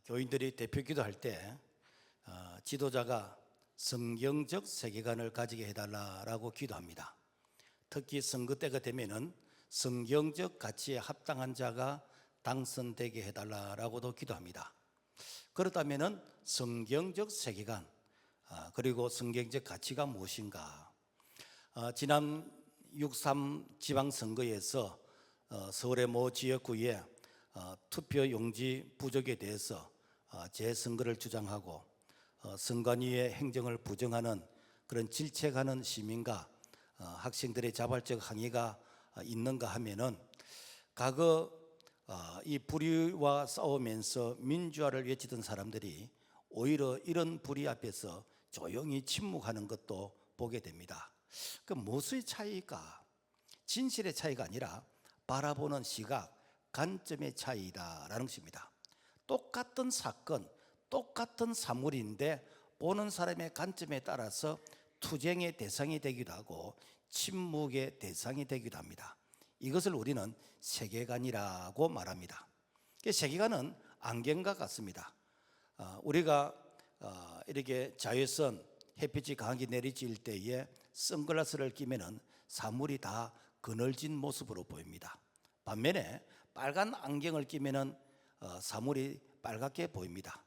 교인들이 대표 기도할 때 지도자가 성경적 세계관을 가지게 해달라고 기도합니다. 특히 선거 때가 되면은 성경적 가치에 합당한 자가 당선되게 해달라고도 기도합니다. 그렇다면은 성경적 세계관 그리고 성경적 가치가 무엇인가? 지난 6.3 지방선거에서 서울의 모 지역구에 투표용지 부족에 대해서 재선거를 주장하고 선관위의 행정을 부정하는 그런 질책하는 시민과 학생들의 자발적 항의가 있는가 하면은 과거 이 불의와 싸우면서 민주화를 외치던 사람들이 오히려 이런 불의 앞에서 조용히 침묵하는 것도 보게 됩니다. 그 무엇의 차이일까? 진실의 차이가 아니라 바라보는 시각, 관점의 차이다라는 것입니다. 똑같은 사건, 똑같은 사물인데 보는 사람의 관점에 따라서 투쟁의 대상이 되기도 하고 침묵의 대상이 되기도 합니다. 이것을 우리는 세계관이라고 말합니다. 세계관은 안경과 같습니다. 우리가 이렇게 자외선 햇빛이 강하게 내리쬐을 때에 선글라스를 끼면은 사물이 다 그늘진 모습으로 보입니다. 반면에 빨간 안경을 끼면은 사물이 빨갛게 보입니다.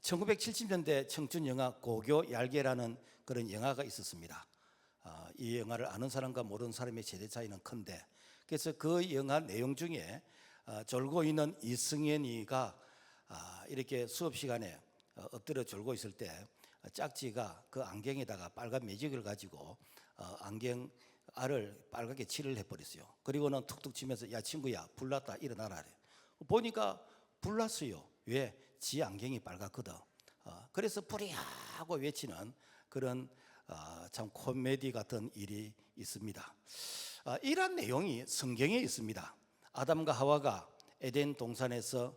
1970년대 청춘 영화 고교 얄개라는 그런 영화가 있었습니다. 이 영화를 아는 사람과 모르는 사람의 세대 차이는 큰데, 그래서 그 영화 내용 중에 졸고 있는 이승현이가 이렇게 수업 시간에 엎드려 졸고 있을 때 짝지가 그 안경에다가 빨간 매직을 가지고 안경 알을 빨갛게 칠을 해버렸어요. 그리고는 툭툭 치면서 야 친구야 불났다 일어나라. 보니까 불났어요. 왜? 지 안경이 빨갛거든. 그래서 불이하고 외치는 그런 참 코미디 같은 일이 있습니다. 이런 내용이 성경에 있습니다. 아담과 하와가 에덴 동산에서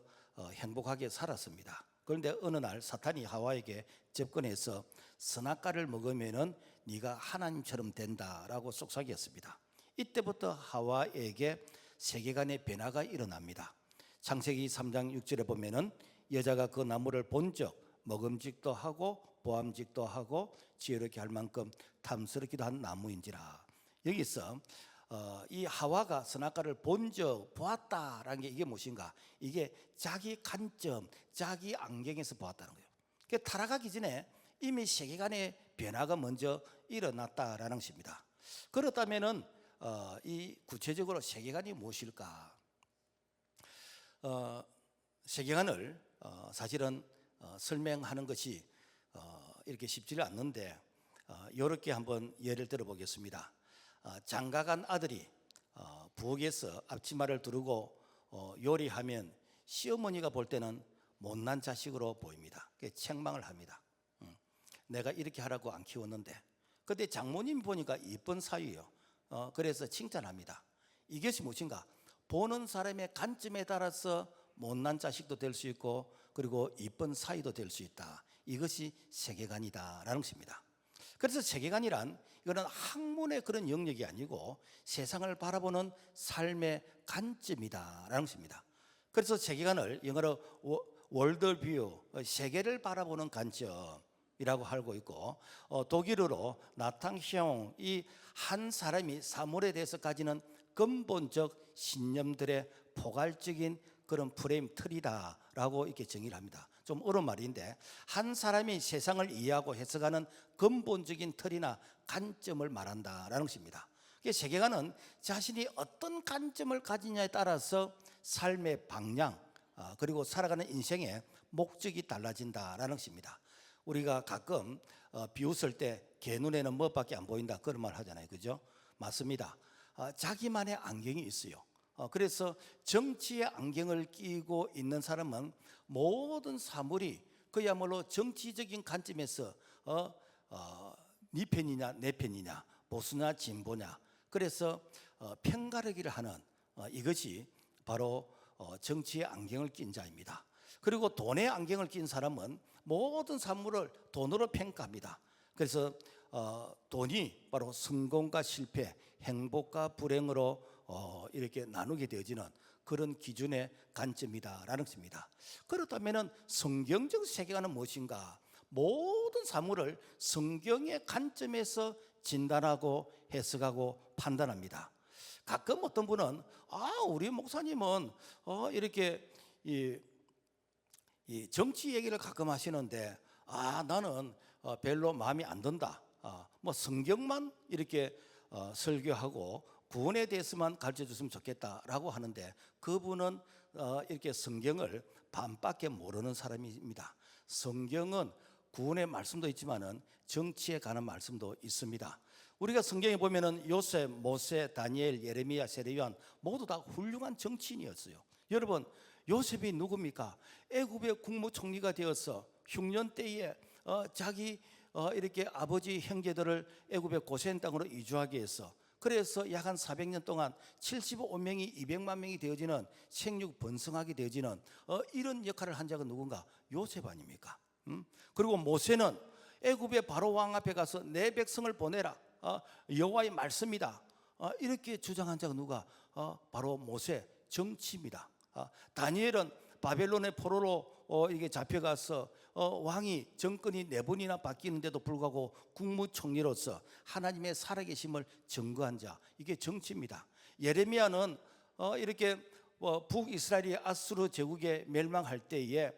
행복하게 살았습니다. 그런데 어느 날 사탄이 하와에게 접근해서 선악과를 먹으면은 네가 하나님처럼 된다라고 속삭였습니다. 이때부터 하와에게 세계관의 변화가 일어납니다. 창세기 3장 6절에 보면은 여자가 그 나무를 본적 먹음직도 하고 보암직도 하고 지혜롭게 할 만큼 탐스럽기도 한 나무인지라. 여기서 이 하와가 선악과를 본적 보았다라는 게 이게 무엇인가? 이게 자기 관점, 자기 안경에서 보았다는 거예요. 그러니까 타락하기 전에 이미 세계관의 변화가 먼저 일어났다라는 것입니다. 그렇다면은 이 구체적으로 세계관이 무엇일까? 세계관을 사실은 설명하는 것이 이렇게 쉽지는 않는데 이렇게 한번 예를 들어 보겠습니다. 장가간 아들이 부엌에서 앞치마를 두르고 요리하면 시어머니가 볼 때는 못난 자식으로 보입니다. 책망을 합니다. 내가 이렇게 하라고 안 키웠는데. 그런데 장모님 보니까 이쁜 사위예요. 그래서 칭찬합니다. 이것이 무엇인가? 보는 사람의 관점에 따라서 못난 자식도 될 수 있고 그리고 이쁜 사위도 될 수 있다. 이것이 세계관이다라는 것입니다. 그래서 세계관이란 이거는 학문의 그런 영역이 아니고 세상을 바라보는 삶의 관점이다라는 것입니다. 그래서 세계관을 영어로 월드뷰, 세계를 바라보는 관점이라고 알고 있고 독일어로 나탕형, 이 한 사람이 사물에 대해서 가지는 근본적 신념들의 포괄적인 그런 프레임 틀이다라고 이렇게 정의를 합니다. 좀 어려운 말인데 한 사람이 세상을 이해하고 해석하는 근본적인 틀이나 관점을 말한다라는 것입니다. 세계관은 자신이 어떤 관점을 가지냐에 따라서 삶의 방향 그리고 살아가는 인생의 목적이 달라진다라는 것입니다. 우리가 가끔 비웃을 때 개 눈에는 뭐밖에 안 보인다 그런 말 하잖아요. 그죠? 맞습니다. 자기만의 안경이 있어요. 그래서 정치의 안경을 끼고 있는 사람은 모든 사물이 그야말로 정치적인 관점에서 네 편이냐 내 편이냐 보수냐 진보냐 그래서 편가르기를 하는 이것이 바로 정치의 안경을 낀 자입니다. 그리고 돈의 안경을 낀 사람은 모든 사물을 돈으로 평가합니다. 그래서 돈이 바로 성공과 실패, 행복과 불행으로 이렇게 나누게 되어지는 그런 기준의 관점이다라는 것입니다. 그렇다면 성경적 세계관은 무엇인가? 모든 사물을 성경의 관점에서 진단하고 해석하고 판단합니다. 가끔 어떤 분은 우리 목사님은 이렇게 이 정치 얘기를 가끔 하시는데 나는 별로 마음에 안 든다. 뭐 성경만 이렇게 설교하고 구원에 대해서만 가르쳐 줬으면 좋겠다라고 하는데, 그분은 이렇게 성경을 반밖에 모르는 사람입니다. 성경은 구원의 말씀도 있지만은 정치에 관한 말씀도 있습니다. 우리가 성경에 보면은 요셉, 모세, 다니엘, 예레미야, 세례요한 모두 다 훌륭한 정치인이었어요. 여러분, 요셉이 누굽니까? 애굽의 국무총리가 되어서 흉년 때에 자기 이렇게 아버지 형제들을 애굽의 고센 땅으로 이주하게 해서, 그래서 약 한 400년 동안 75명이 200만 명이 되어지는 생육 번성하게 되어지는 이런 역할을 한 자가 누군가? 요셉 아닙니까? 그리고 모세는 애굽의 바로 왕 앞에 가서 내 백성을 보내라, 여호와의 말씀이다, 이렇게 주장한 자가 누가? 바로 모세, 정치입니다. 다니엘은 바벨론의 포로로 이게 잡혀가서 왕이 정권이 4번이나 바뀌는데도 불구하고 국무총리로서 하나님의 살아계심을 증거한 자, 이게 정치입니다. 예레미야는 이렇게 북이스라엘이 아수르 제국에 멸망할 때에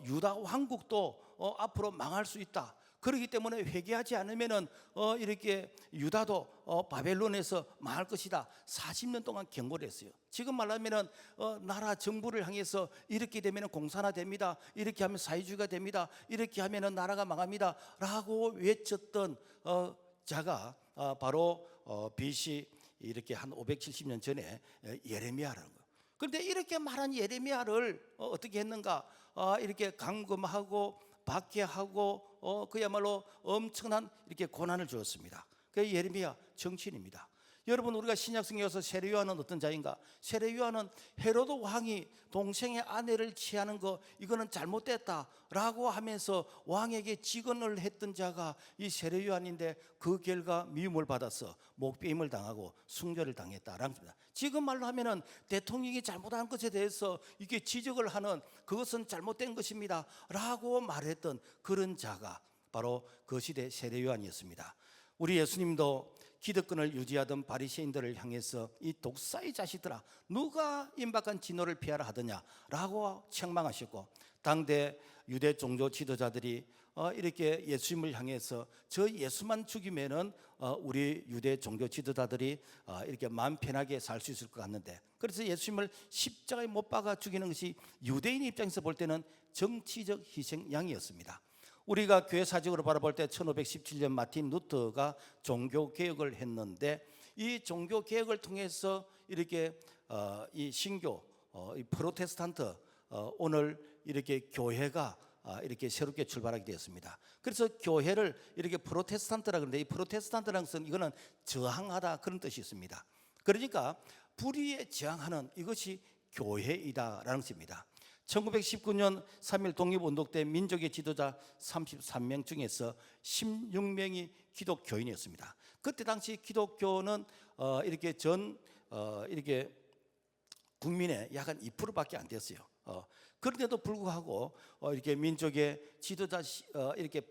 유다 왕국도 앞으로 망할 수 있다. 그렇기 때문에 회개하지 않으면은 이렇게 유다도 바벨론에서 망할 것이다. 40년 동안 경고를 했어요. 지금 말하면은 나라 정부를 향해서 이렇게 되면은 공산화됩니다. 이렇게 하면 사회주의가 됩니다. 이렇게 하면은 나라가 망합니다라고 외쳤던 자가 바로 BC 이렇게 한 570년 전에 예레미야라는 거예요. 그런데 이렇게 말한 예레미야를 어떻게 했는가? 이렇게 감금하고 박해하고 그야말로 엄청난 이렇게 고난을 주었습니다. 그 예레미야 정치인입니다. 여러분, 우리가 신약성경에서 세례요한은 어떤 자인가? 세례요한은 헤로드 왕이 동생의 아내를 취하는 거, 이거는 잘못됐다라고 하면서 왕에게 직언을 했던 자가 이 세례요한인데, 그 결과 미움을 받아서 목배임을 당하고 순교를 당했다라는 겁니다. 지금 말로 하면은 대통령이 잘못한 것에 대해서 이게 지적을 하는, 그것은 잘못된 것입니다라고 말했던 그런 자가 바로 그 시대 세례요한이었습니다. 우리 예수님도 기득권을 유지하던 바리새인들을 향해서 이 독사의 자식들아, 누가 임박한 진노를 피하라 하더냐라고 책망하셨고, 당대 유대 종교 지도자들이 이렇게 예수님을 향해서 저 예수만 죽이면은 우리 유대 종교 지도자들이 이렇게 마음 편하게 살 수 있을 것 같는데, 그래서 예수님을 십자가에 못 박아 죽이는 것이 유대인 입장에서 볼 때는 정치적 희생양이었습니다. 우리가 교회 사직으로 바라볼 때 1517년 마틴 루터가 종교개혁을 했는데, 이 종교개혁을 통해서 이렇게 이 신교, 이 프로테스탄트, 오늘 이렇게 교회가 이렇게 새롭게 출발하게 되었습니다. 그래서 교회를 이렇게 프로테스탄트라 그러는데, 이 프로테스탄트라는 것은 이거는 저항하다 그런 뜻이 있습니다. 그러니까 불의에 저항하는 이것이 교회이다라는 것입니다. 1919년 3.1 독립운동 때 민족의 지도자 33명 중에서 16명이 기독교인이었습니다. 그때 당시 기독교는 이렇게 이렇게 국민의 약 한 2%밖에 안 됐어요. 그런데도 불구하고 이렇게 민족의 지도자 이렇게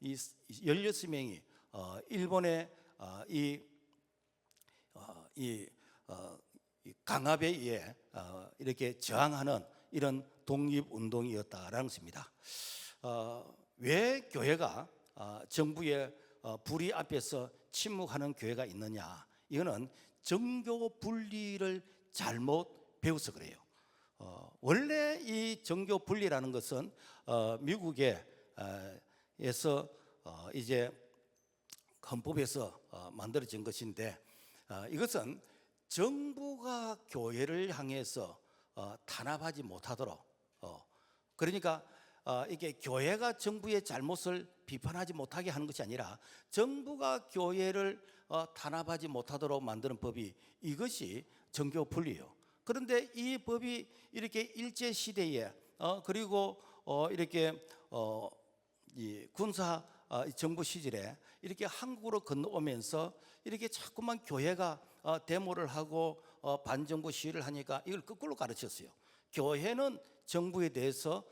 이 16명이 일본의 이 강압에 의해 이렇게 저항하는 이런 독립운동이었다라는 것입니다. 왜 교회가 정부의 불의 앞에서 침묵하는 교회가 있느냐? 이거는 정교 분리를 잘못 배워서 그래요. 원래 이 정교 분리라는 것은 미국에서 이제 헌법에서 만들어진 것인데, 이것은 정부가 교회를 향해서 탄압하지 못하도록, 그러니까 이게 교회가 정부의 잘못을 비판하지 못하게 하는 것이 아니라 정부가 교회를 탄압하지 못하도록 만드는 법이, 이것이 정교 분리예요. 그런데 이 법이 이렇게 일제 시대에 그리고 이렇게 이 군사 정부 시절에 이렇게 한국으로 건너오면서 이렇게 자꾸만 교회가 데모를 하고 반정부 시위를 하니까 이걸 거꾸로 가르쳤어요. 교회는 정부에 대해서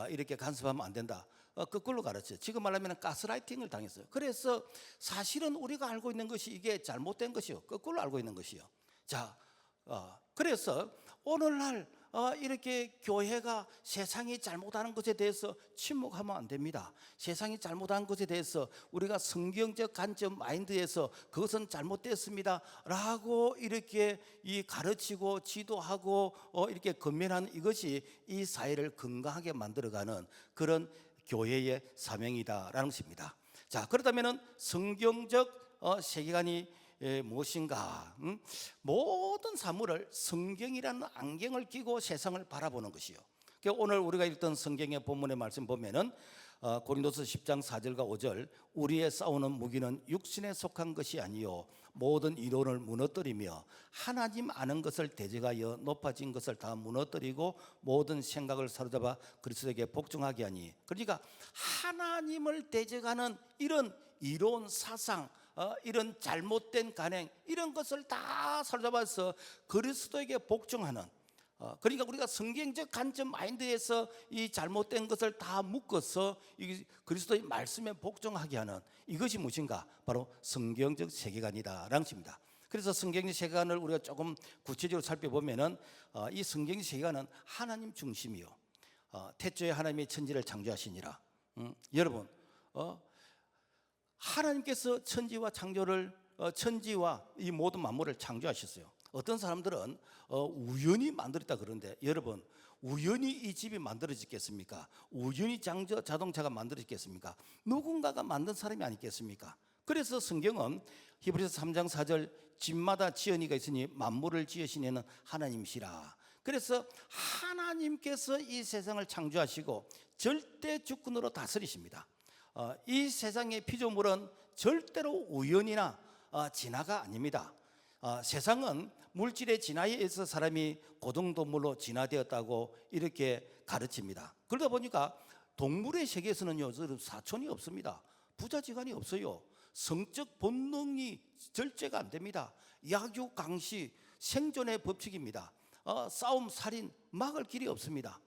이렇게 간섭하면 안 된다. 거꾸로 가르쳤어요. 지금 말하면 가스라이팅을 당했어요. 그래서 사실은 우리가 알고 있는 것이 이게 잘못된 것이요, 거꾸로 알고 있는 것이요. 자, 그래서 오늘날 이렇게 교회가 세상이 잘못하는 것에 대해서 침묵하면 안 됩니다. 세상이 잘못한 것에 대해서 우리가 성경적 관점 마인드에서 그것은 잘못됐습니다 라고 이렇게 가르치고 지도하고 이렇게 건면하는 이것이 이 사회를 건강하게 만들어가는 그런 교회의 사명이다라는 것입니다. 자, 그렇다면 성경적 세계관이 무엇인가? 모든 사물을 성경이라는 안경을 끼고 세상을 바라보는 것이요. 오늘 우리가 읽던 성경의 본문의 말씀 보면은 고린도서 10장 4절과 5절, 우리의 싸우는 무기는 육신에 속한 것이 아니요 모든 이론을 무너뜨리며 하나님 아는 것을 대적하여 높아진 것을 다 무너뜨리고 모든 생각을 사로잡아 그리스도에게 복종하게 하니. 그러니까 하나님을 대적하는 이런 이론 사상, 이런 잘못된 간행, 이런 것을 다 사로잡아서 그리스도에게 복종하는, 그러니까 우리가 성경적 관점 마인드에서 이 잘못된 것을 다 묶어서 이 그리스도의 말씀에 복종하게 하는 이것이 무엇인가? 바로 성경적 세계관이다라는 것입니다. 그래서 성경적 세계관을 우리가 조금 구체적으로 살펴보면은 이 성경적 세계관은 하나님 중심이요, 태초에 하나님이 천지를 창조하시니라. 여러분, 하나님께서 천지와 창조를 천지와 이 모든 만물을 창조하셨어요. 어떤 사람들은 우연히 만들었다 그러는데, 여러분, 우연히 이 집이 만들어졌겠습니까? 우연히 자동차가 만들어졌겠습니까? 누군가가 만든 사람이 아니겠습니까? 그래서 성경은 히브리서 3장 4절, 집마다 지은이가 있으니 만물을 지으신 이는 하나님이시라. 그래서 하나님께서 이 세상을 창조하시고 절대 주권으로 다스리십니다. 이 세상의 피조물은 절대로 우연이나 진화가 아닙니다. 세상은 물질의 진화에 의해서 사람이 고등동물로 진화되었다고 이렇게 가르칩니다. 그러다 보니까 동물의 세계에서는요, 사촌이 없습니다. 부자지간이 없어요. 성적 본능이 절제가 안 됩니다. 약육강시, 생존의 법칙입니다. 싸움, 살인, 막을 길이 없습니다.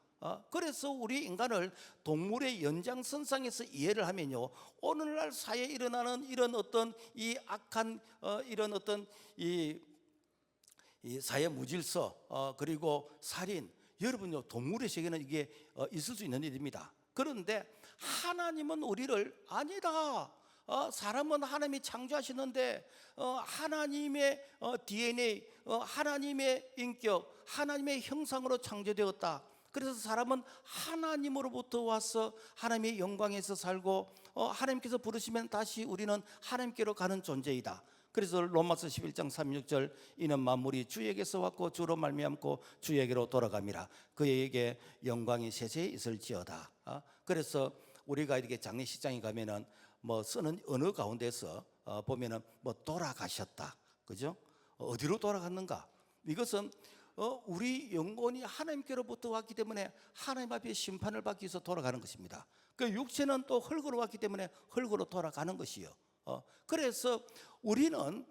그래서 우리 인간을 동물의 연장선상에서 이해를 하면요, 오늘날 사회에 일어나는 이런 어떤 이 악한 이런 어떤 이 사회 무질서, 그리고 살인, 여러분요, 동물의 세계는 이게 있을 수 있는 일입니다. 그런데 하나님은 우리를 아니다, 사람은 하나님이 창조하시는데 하나님의 DNA, 하나님의 인격, 하나님의 형상으로 창조되었다. 그래서 사람은 하나님으로부터 와서 하나님의 영광에서 살고 하나님께서 부르시면 다시 우리는 하나님께로 가는 존재이다. 그래서 로마서 11장 36절, 이는 만물이 주에게서 왔고 주로 말미암고 주에게로 돌아갑니다. 그에게 영광이 세세히 있을지어다. 그래서 우리가 이렇게 장례식장에 가면은 뭐 쓰는 언어 가운데서 보면은 뭐 돌아가셨다, 그죠? 어디로 돌아갔는가? 이것은 우리 영혼이 하나님께로부터 왔기 때문에 하나님 앞에 심판을 받기 위해서 돌아가는 것입니다. 그 육체는 또 흙으로 왔기 때문에 흙으로 돌아가는 것이요. 그래서 우리는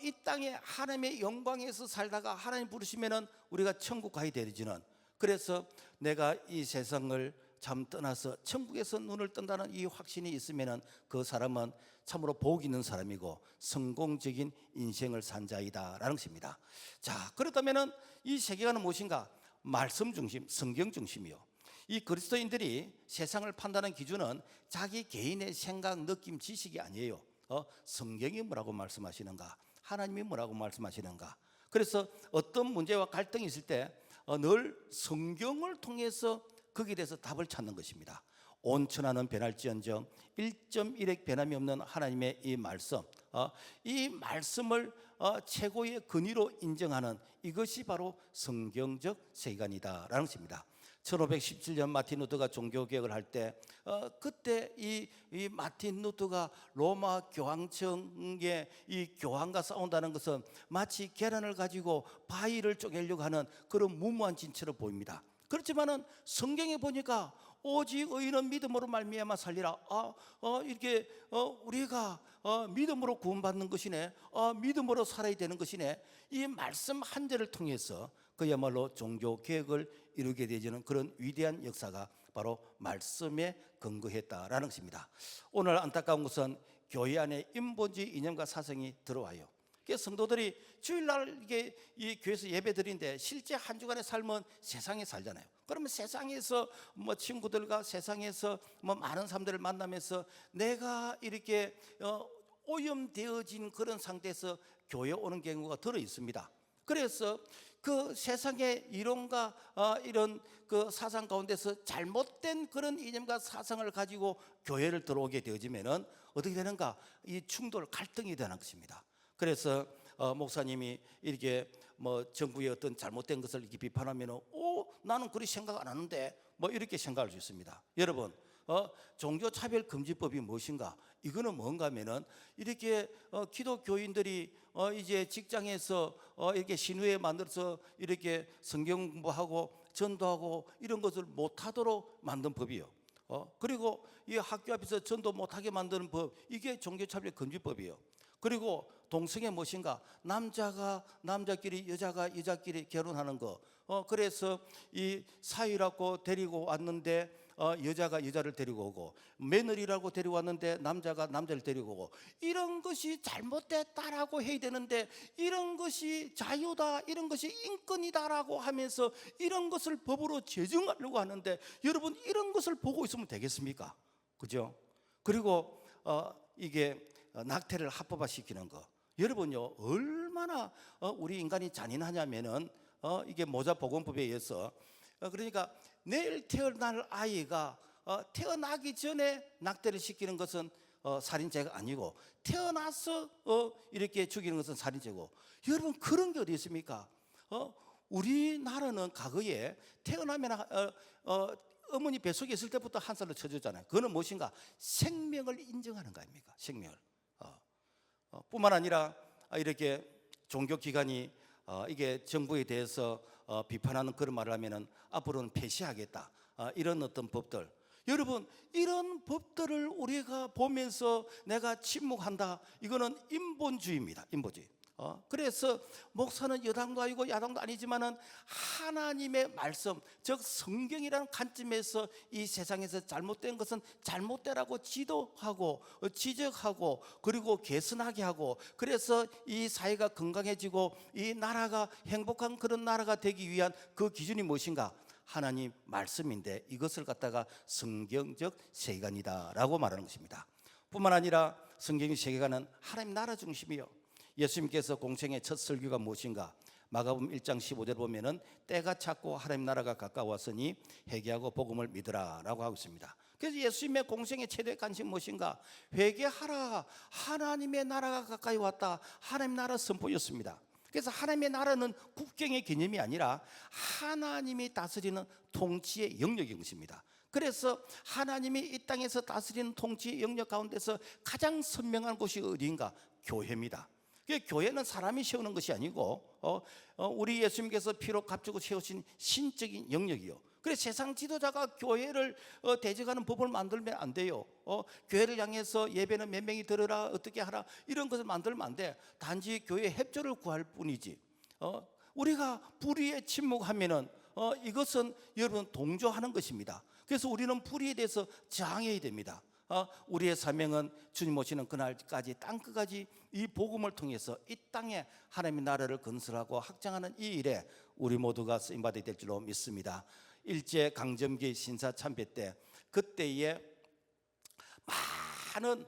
이 땅에 하나님의 영광에서 살다가 하나님 부르시면은 우리가 천국 가야 되지는, 그래서 내가 이 세상을 참 떠나서 천국에서 눈을 뜬다는 이 확신이 있으면은 그 사람은 참으로 복 있는 사람이고 성공적인 인생을 산 자이다라는 것입니다. 자, 그렇다면은 이 세계관은 무엇인가? 말씀 중심, 성경 중심이요. 이 그리스도인들이 세상을 판단하는 기준은 자기 개인의 생각, 느낌, 지식이 아니에요. 성경이 뭐라고 말씀하시는가? 하나님이 뭐라고 말씀하시는가? 그래서 어떤 문제와 갈등이 있을 때 늘 성경을 통해서 거기에 대해서 답을 찾는 것입니다. 온천하는 변할지언정 1.1획 변함이 없는 하나님의 이 말씀, 이 말씀을 최고의 근위로 인정하는 이것이 바로 성경적 세계관이다라는 것입니다. 1517년 마틴 루터가 종교개혁을 할 때 그때 이 마틴 루터가 로마 교황청의 이 교황과 싸운다는 것은 마치 계란을 가지고 바위를 쪼개려고 하는 그런 무모한 진처럼 보입니다. 그렇지만은 성경에 보니까 오직 의인은 믿음으로 말미암아 살리라. 이렇게 우리가 믿음으로 구원받는 것이네. 믿음으로 살아야 되는 것이네. 이 말씀 한 절을 통해서 그야말로 종교 개혁을 이루게 되는 그런 위대한 역사가 바로 말씀에 근거했다라는 것입니다. 오늘 안타까운 것은 교회 안에 인본주의 이념과 사상이 들어와요. 그래서 성도들이 주일날 이게 이 교회에서 예배드리는데 실제 한 주간의 삶은 세상에 살잖아요. 그러면 세상에서 뭐 친구들과 세상에서 뭐 많은 사람들을 만나면서 내가 이렇게 오염되어진 그런 상태에서 교회에 오는 경우가 들어 있습니다. 그래서 그 세상의 이론과 이런 그 사상 가운데서 잘못된 그런 이념과 사상을 가지고 교회를 들어오게 되어지면은 어떻게 되는가? 이 충돌, 갈등이 되는 것입니다. 그래서 목사님이 이렇게 뭐 정부의 어떤 잘못된 것을 이렇게 비판하면은 나는 그리 생각 안 하는데 뭐 이렇게 생각할 수 있습니다. 여러분, 종교차별금지법이 무엇인가? 이거는 뭔가 하면은 이렇게 기독교인들이 이제 직장에서 이렇게 신우회 만들어서 이렇게 성경 공부하고 전도하고 이런 것을 못하도록 만든 법이요. 그리고 이 학교 앞에서 전도 못하게 만드는 법, 이게 종교차별금지법이에요. 그리고 동성애 무엇인가? 남자가 남자끼리, 여자가 여자끼리 결혼하는 거. 그래서 이 사위라고 데리고 왔는데 여자가 여자를 데리고 오고, 며느리라고 데리고 왔는데 남자가 남자를 데리고 오고, 이런 것이 잘못됐다라고 해야 되는데 이런 것이 자유다, 이런 것이 인권이다라고 하면서 이런 것을 법으로 제정하려고 하는데, 여러분 이런 것을 보고 있으면 되겠습니까? 그죠? 그리고 이게 낙태를 합법화시키는 거, 여러분요 얼마나 우리 인간이 잔인하냐면은 이게 모자보건법에 의해서 그러니까 내일 태어날 아이가 태어나기 전에 낙태를 시키는 것은 살인죄가 아니고, 태어나서 이렇게 죽이는 것은 살인죄고. 여러분 그런 게 어디 있습니까? 우리나라는 과거에 태어나면 어머니 뱃속에 있을 때부터 한 살로 쳐주잖아요. 그거는 무엇인가? 생명을 인정하는 거 아닙니까? 생명을. 뿐만 아니라 이렇게 종교기관이 이게 정부에 대해서 비판하는 그런 말을 하면은 앞으로는 폐지하겠다, 이런 어떤 법들. 여러분 이런 법들을 우리가 보면서 내가 침묵한다, 이거는 인본주의입니다. 인본주의. 그래서 목사는 여당도 아니고 야당도 아니지만은 하나님의 말씀, 즉 성경이라는 관점에서 이 세상에서 잘못된 것은 잘못되라고 지도하고 지적하고 그리고 개선하게 하고, 그래서 이 사회가 건강해지고 이 나라가 행복한 그런 나라가 되기 위한 그 기준이 무엇인가? 하나님 말씀인데 이것을 갖다가 성경적 세계관이다라고 말하는 것입니다. 뿐만 아니라 성경의 세계관은 하나님 나라 중심이요. 예수님께서 공생의 첫 설교가 무엇인가? 마가복음 1장 15절 보면은 때가 찼고 하나님 나라가 가까웠으니 회개하고 복음을 믿으라 라고 하고 있습니다. 그래서 예수님의 공생의 최대 관심 무엇인가? 회개하라, 하나님의 나라가 가까이 왔다, 하나님 나라 선포였습니다. 그래서 하나님의 나라는 국경의 개념이 아니라 하나님이 다스리는 통치의 영역인 것입니다. 그래서 하나님이 이 땅에서 다스리는 통치의 영역 가운데서 가장 선명한 곳이 어디인가? 교회입니다. 교회는 사람이 세우는 것이 아니고 우리 예수님께서 피로 값주고 세우신 신적인 영역이요. 그래서 세상 지도자가 교회를 대적하는 법을 만들면 안 돼요. 교회를 향해서 예배는 몇 명이 들으라, 어떻게 하라, 이런 것을 만들면 안 돼. 단지 교회의 협조를 구할 뿐이지. 우리가 불의에 침묵하면은 이것은 여러분 동조하는 것입니다. 그래서 우리는 불의에 대해서 저항해야 됩니다. 우리의 사명은 주님 오시는 그날까지 땅끝까지 이 복음을 통해서 이 땅에 하나님의 나라를 건설하고 확장하는 이 일에 우리 모두가 쓰임받아야 될 줄로 믿습니다. 일제 강점기 신사 참배 때, 그때에 많은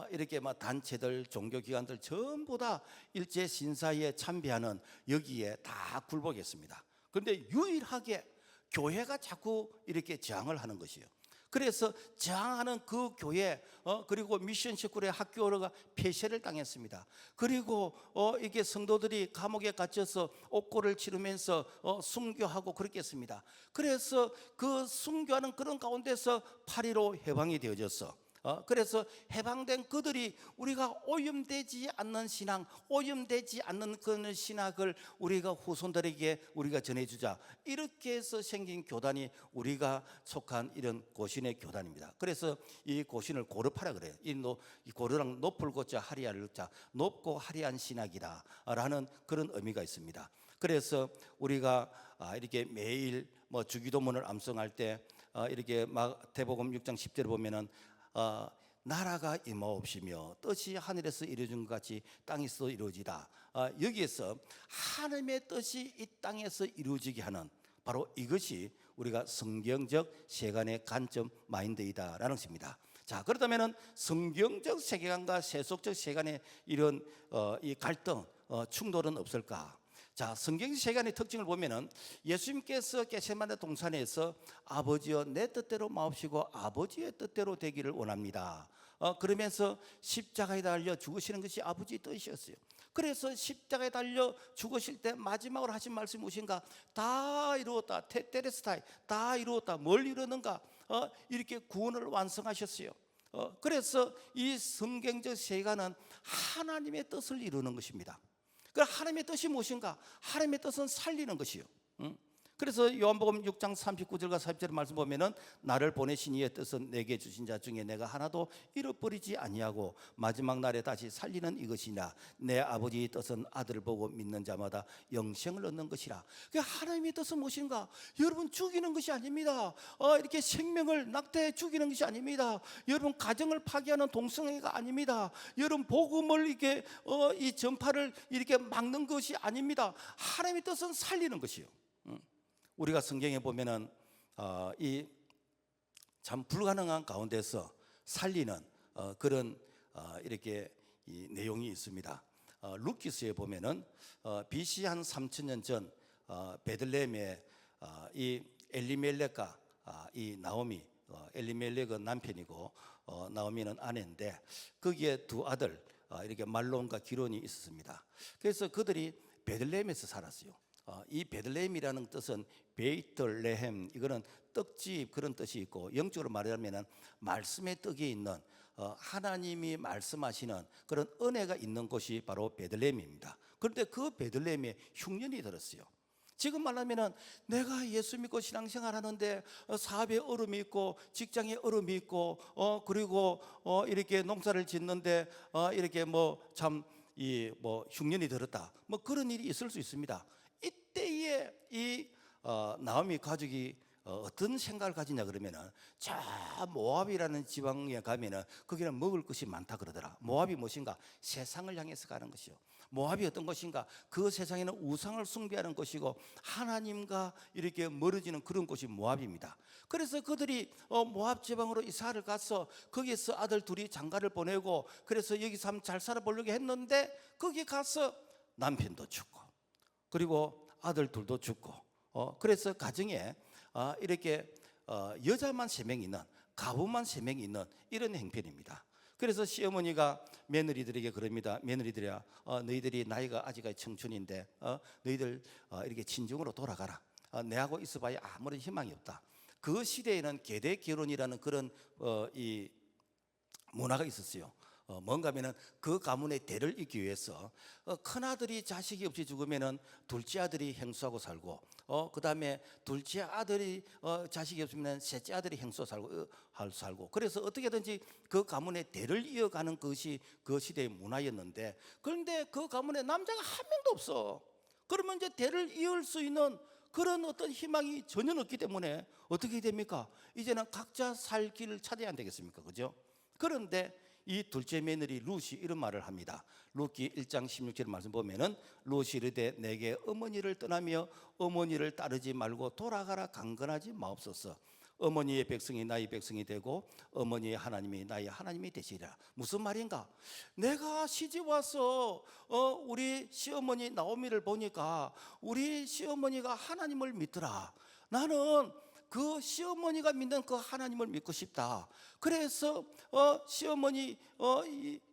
이렇게 단체들, 종교기관들 전부 다 일제 신사에 참배하는 여기에 다 굴복했습니다. 그런데 유일하게 교회가 자꾸 이렇게 저항을 하는 것이요. 그래서 저항하는 그 교회 그리고 미션 스쿨의 학교가 폐쇄를 당했습니다. 그리고 이게 성도들이 감옥에 갇혀서 옥고를 치르면서 순교하고 그렇게 했습니다. 그래서 그 순교하는 그런 가운데서 8.15 해방이 되어졌어. 그래서 해방된 그들이 우리가 오염되지 않는 신앙, 오염되지 않는 그런 신학을 우리가 후손들에게 우리가 전해주자, 이렇게 해서 생긴 교단이 우리가 속한 이런 고신의 교단입니다. 그래서 이 고신을 고르파라 그래요. 이 고르랑 높을 고자 하리아를 자, 높고 화려한 신학이다 라는 그런 의미가 있습니다. 그래서 우리가 이렇게 매일 뭐 주기도문을 암송할 때 이렇게 마태복음 6장 10절에 보면은 나라가 임하옵시며 뜻이 하늘에서 이루어진 것 같이 땅에서 이루어지다. 여기에서 하나님의 뜻이 이 땅에서 이루어지게 하는 바로 이것이 우리가 성경적 세간의 관점 마인드이다라는 것입니다. 자, 그렇다면은 성경적 세계관과 세속적 세계관의 이런 이 갈등, 충돌은 없을까? 자, 성경적 세계관의 특징을 보면은 예수님께서 겟세마네 동산에서 아버지여 내 뜻대로 마옵시고 아버지의 뜻대로 되기를 원합니다. 그러면서 십자가에 달려 죽으시는 것이 아버지의 뜻이었어요. 그래서 십자가에 달려 죽으실 때 마지막으로 하신 말씀이 무엇인가? 다 이루었다. 테텔레스타이, 다 이루었다. 뭘 이루는가? 이렇게 구원을 완성하셨어요. 그래서 이 성경적 세계관은 하나님의 뜻을 이루는 것입니다. 그 하나님의 뜻이 무엇인가? 하나님의 뜻은 살리는 것이요. 그래서 요한복음 6장 39절과 40절 말씀 보면은 나를 보내신 이의 뜻은 내게 주신 자 중에 내가 하나도 잃어버리지 아니하고 마지막 날에 다시 살리는 이것이나 내 아버지의 뜻은 아들을 보고 믿는 자마다 영생을 얻는 것이라. 그 하나님의 뜻은 무엇인가? 여러분 죽이는 것이 아닙니다. 이렇게 생명을 낙태해 죽이는 것이 아닙니다. 여러분 가정을 파괴하는 동성애가 아닙니다. 여러분 복음을 이렇게 이 전파를 이렇게 막는 것이 아닙니다. 하나님의 뜻은 살리는 것이요. 우리가 성경에 보면은 이 참 불가능한 가운데서 살리는 그런 이렇게 이 내용이 있습니다. 루키스에 보면은 BC 한 3000년 전 베들레헴에 이 엘리멜렉과 이 나오미, 엘리멜렉은 남편이고 나오미는 아내인데 거기에 두 아들 이렇게 말론과 기론이 있었습니다. 그래서 그들이 베들레헴에서 살았어요. 이 베들레헴이라는 뜻은 베이틀레헴, 이거는 떡집 그런 뜻이 있고 영적으로 말하면 말씀의 떡이 있는 하나님이 말씀하시는 그런 은혜가 있는 곳이 바로 베들레헴입니다. 그런데 그 베들레헴에 흉년이 들었어요. 지금 말하면은 내가 예수 믿고 신앙생활 하는데 사업에 어려움이 있고 직장에 어려움이 있고 그리고 이렇게 농사를 짓는데 이렇게 흉년이 들었다, 뭐 그런 일이 있을 수 있습니다. 이때에 이 나오미 가족이 어떤 생각을 가지냐 그러면은 저 모압이라는 지방에 가면은 거기는 먹을 것이 많다 그러더라. 모압이 무엇인가? 세상을 향해서 가는 것이요. 모압이 어떤 것인가? 그 세상에는 우상을 숭배하는 것이고 하나님과 이렇게 멀어지는 그런 곳이 모압입니다. 그래서 그들이 모압 지방으로 이사를 가서 거기에서 아들 둘이 장가를 보내고 그래서 여기서 한번 잘 살아보려고 했는데 거기 가서 남편도 죽고 그리고 아들 둘도 죽고 그래서 가정에 이렇게 여자만 3명 있는, 가부만 3명 있는 이런 형편입니다. 그래서 시어머니가 며느리들에게 그럽니다. 며느리들이야, 너희들이 나이가 아직까지 청춘인데 너희들 이렇게 친정으로 돌아가라. 내하고 있어봐야 아무런 희망이 없다. 그 시대에는 계대 결혼이라는 그런 이 문화가 있었어요. 뭔가 하면은 그 가문의 대를 잇기 위해서 큰아들이 자식이 없이 죽으면은 둘째 아들이 행수하고 살고 그 다음에 둘째 아들이 자식이 없으면 셋째 아들이 행수하고 그래서 어떻게든지 그 가문의 대를 이어가는 것이 그 시대의 문화였는데 그런데 그 가문에 남자가 한 명도 없어. 그러면 이제 대를 이을 수 있는 그런 어떤 희망이 전혀 없기 때문에 어떻게 됩니까? 이제는 각자 살 길을 찾아야 안 되겠습니까? 그죠? 그런데 이 둘째 며느리 룻이 이런 말을 합니다. 룻기 1장 16절 말씀 보면은 룻이 이르되 내게 어머니를 떠나며 어머니를 따르지 말고 돌아가라 강건하지 마옵소서. 어머니의 백성이 나의 백성이 되고 어머니의 하나님이 나의 하나님이 되시리라. 무슨 말인가? 내가 시집 와서 우리 시어머니 나오미를 보니까 우리 시어머니가 하나님을 믿더라. 나는 그 시어머니가 믿는 그 하나님을 믿고 싶다. 그래서 시어머니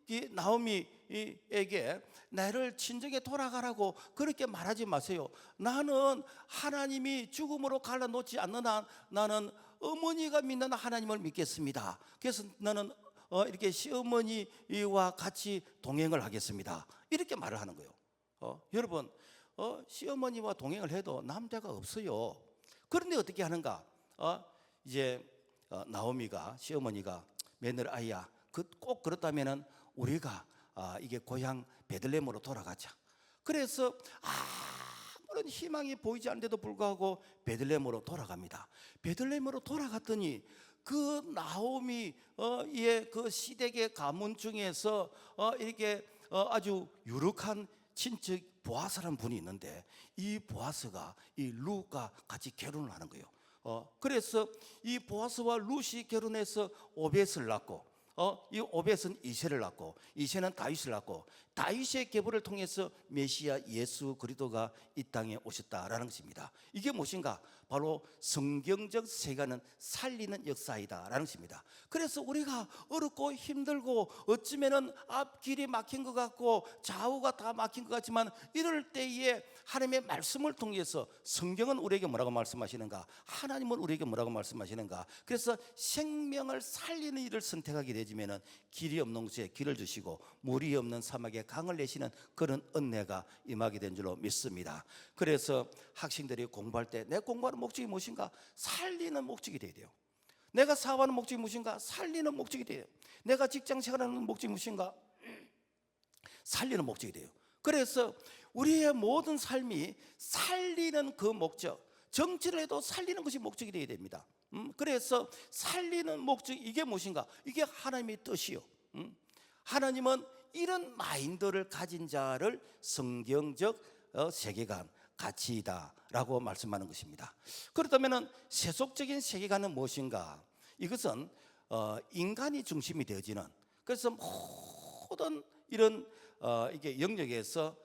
이 나오미에게 나를 친정에 돌아가라고 그렇게 말하지 마세요. 나는 하나님이 죽음으로 갈라놓지 않는 한 나는 어머니가 믿는 하나님을 믿겠습니다. 그래서 너는 이렇게 시어머니와 같이 동행을 하겠습니다. 이렇게 말을 하는 거예요. 여러분, 시어머니와 동행을 해도 남자가 없어요. 그런데 어떻게 하는가? 이제 나오미가, 시어머니가, 며느리야, 꼭 그렇다면은 우리가 이게 고향 베들레헴으로 돌아가자. 그래서 아무런 희망이 보이지 않는데도 불구하고 베들레헴으로 돌아갑니다. 베들레헴으로 돌아갔더니 그 나오미의 그 시댁의 가문 중에서 이렇게 아주 유력한 친척 보아스라는 분이 있는데, 이 보아스가 이 룻과 같이 결혼을 하는 거예요. 그래서 이 보아스와 룻이 결혼해서 오벳을 낳고, 이 오벳은 이새를 낳고, 이새는 다윗을 낳고, 다윗의 계보를 통해서 메시아 예수 그리스도가 이 땅에 오셨다라는 것입니다. 이게 무엇인가? 바로 성경적 세계관은 살리는 역사이다라는 것입니다. 그래서 우리가 어렵고 힘들고 어쩌면은 앞길이 막힌 것 같고 좌우가 다 막힌 것 같지만, 이럴 때에 하나님의 말씀을 통해서, 성경은 우리에게 뭐라고 말씀하시는가? 하나님은 우리에게 뭐라고 말씀하시는가? 그래서 생명을 살리는 일을 선택하게 되지면은 길이 없는 곳에 길을 주시고 물이 없는 사막에 강을 내시는 그런 은혜가 임하게 된 줄로 믿습니다. 그래서 학생들이 공부할 때 내 공부하는 목적이 무엇인가? 살리는 목적이 되어야 돼요. 내가 사업하는 목적이 무엇인가? 살리는 목적이 돼요. 내가 직장 생활하는 목적이 무엇인가? 살리는 목적이 돼요. 그래서 우리의 모든 삶이 살리는 그 목적, 정치를 해도 살리는 것이 목적이 되어야 됩니다. 그래서 살리는 목적, 이게 무엇인가? 이게 하나님의 뜻이요. 하나님은 이런 마인드를 가진 자를 성경적 세계관, 가치이다라고 말씀하는 것입니다. 그렇다면 세속적인 세계관은 무엇인가? 이것은 인간이 중심이 되어지는, 그래서 모든 이런 이게 영역에서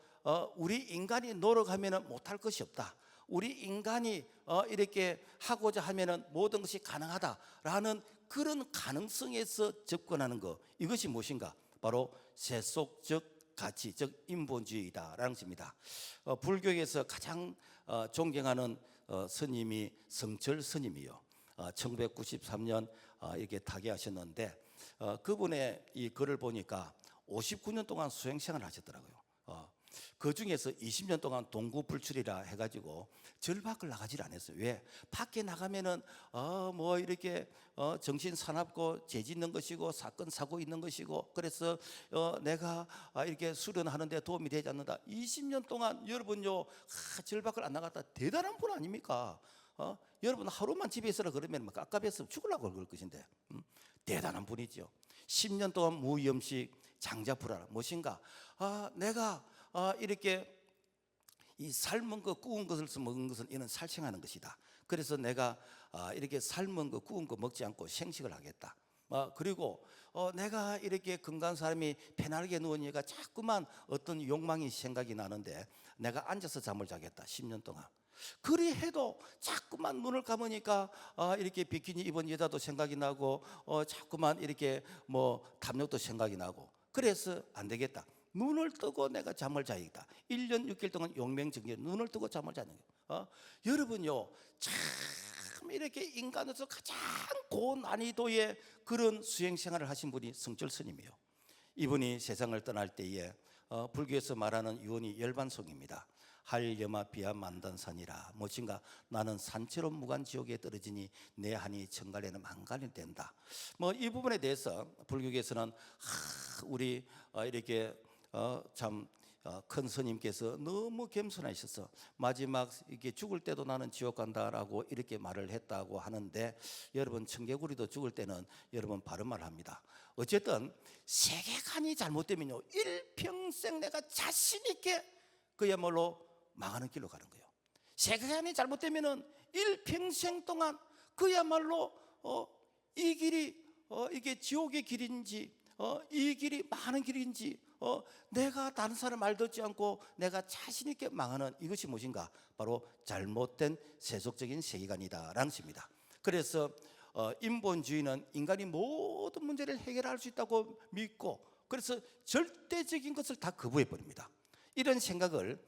우리 인간이 노력하면 못할 것이 없다. 우리 인간이 이렇게 하고자 하면 모든 것이 가능하다라는 그런 가능성에서 접근하는 것, 이것이 무엇인가? 바로 세속적 가치, 즉 인본주의다라는 것입니다. 불교에서 가장 존경하는 스님이 성철 스님이요. 1993년 이렇게 타계하셨는데, 그분의 이 글을 보니까 59년 동안 수행생활을 하셨더라고요. 그 중에서 20년 동안 동구불출이라 해가지고 절 밖을 나가질 않았어요. 왜? 밖에 나가면은 뭐 이렇게 정신 사납고 죄 짓는 것이고 사건 사고 있는 것이고, 그래서 내가 이렇게 수련하는데 도움이 되지 않는다. 20년 동안 여러분요, 절 밖을 안 나갔다. 대단한 분 아닙니까? 여러분 하루만 집에 있으라 그러면 막 깝깝해서 죽으려고 그럴 것인데, 대단한 분이죠. 10년 동안 무염식 장자불알, 무엇인가? 내가 이렇게 이 삶은 거 구운 것을 먹은 것은 이는 살생하는 것이다. 그래서 내가 이렇게 삶은 거 구운 거 먹지 않고 생식을 하겠다. 그리고 내가 이렇게 건강한 사람이 편하게 누우니까 자꾸만 어떤 욕망이 생각이 나는데 내가 앉아서 잠을 자겠다. 10년 동안. 그리 해도 자꾸만 눈을 감으니까 이렇게 비키니 입은 여자도 생각이 나고 자꾸만 이렇게 뭐 탐욕도 생각이 나고, 그래서 안 되겠다. 눈을 뜨고 내가 잠을 자야겠다. 1년 6개월 동안 용맹정결 눈을 뜨고 잠을 자는 거예요. 여러분요, 참 이렇게 인간으로서 가장 고난이도의 그런 수행생활을 하신 분이 성철 스님이에요. 이분이 세상을 떠날 때에 불교에서 말하는 유언이 열반송입니다. 할여마 비야 만단산이라, 무엇인가? 나는 산채로 무간지옥에 떨어지니 내 한이 천갈에는 만간이 된다. 이 부분에 대해서 불교에서는 우리 이렇게 참 큰 스님께서 너무 겸손하셔서 마지막 이렇게 죽을 때도 나는 지옥 간다라고 이렇게 말을 했다고 하는데, 여러분 청개구리도 죽을 때는 여러분 바른 말을 합니다. 어쨌든 세계관이 잘못되면요, 일평생 내가 자신 있게 그야말로 망하는 길로 가는 거예요. 세계관이 잘못되면은 일평생 동안 그야말로 이 길이 이게 지옥의 길인지 이 길이 망하는 길인지 내가 다른 사람 말 듣지 않고 내가 자신 있게 망하는, 이것이 무엇인가? 바로 잘못된 세속적인 세계관이다라는 것입니다. 그래서 인본주의는 인간이 모든 문제를 해결할 수 있다고 믿고, 그래서 절대적인 것을 다 거부해 버립니다. 이런 생각을